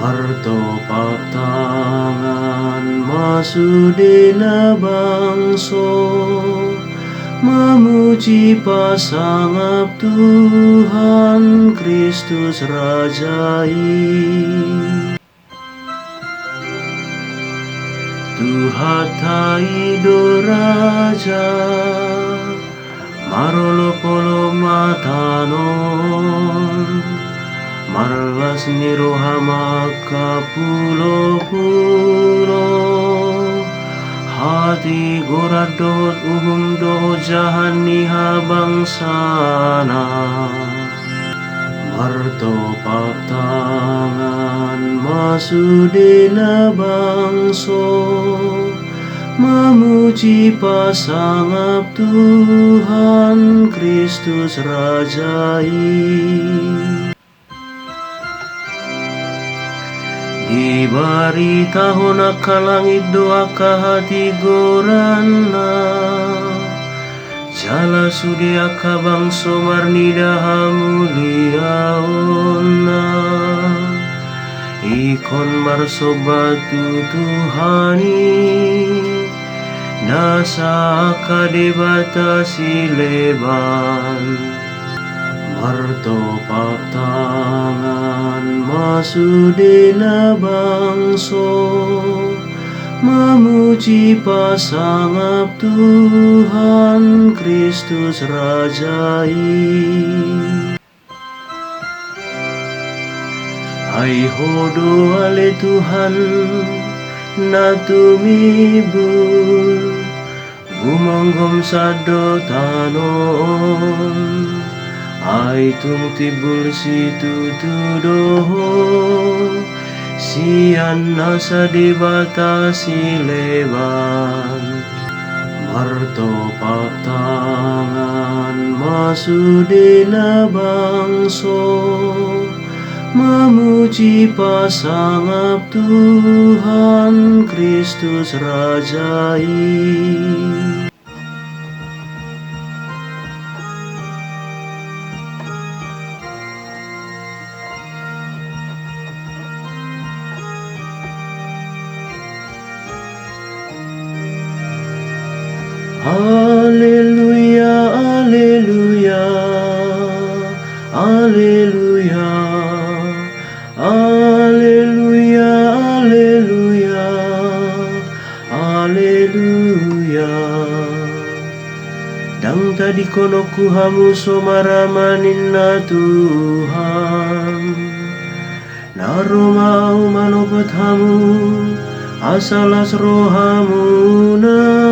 Martopak tangan masudena bangso, memuji pasangap Tuhan Kristus Rajai. Tuhan taido Raja, marolo polo matanon, marlas nirohama pulo-pulo, hati goradot uhum do jahan niha bangsana. Martopak tangan masudena bangso, memuji pasangap Tuhan Kristus Rajai. Dibaritaho na kalangit doa kahati gorana, jala sudia kabangso marnida hamuliaona, ikon marsobatu Tuhani, nasa akadebata sileban. Martopak tangan masudena bangso, memuji pasangap Tuhan Kristus Rajai. Ai hodo ale Tuhan na tumibul, gumonggom sado tanon, ai tung tibul situ tudoho, sian nasa dibatasi leban. Martopak tangan masudena bangso, memuji pasangap Tuhan Kristus Rajai. Haleluya, haleluya, haleluya, haleluya, haleluya, haleluya. Dang tadi kono ku hamu somaramanin na Tuhan, naromau manopet hamu asalas rohamuna.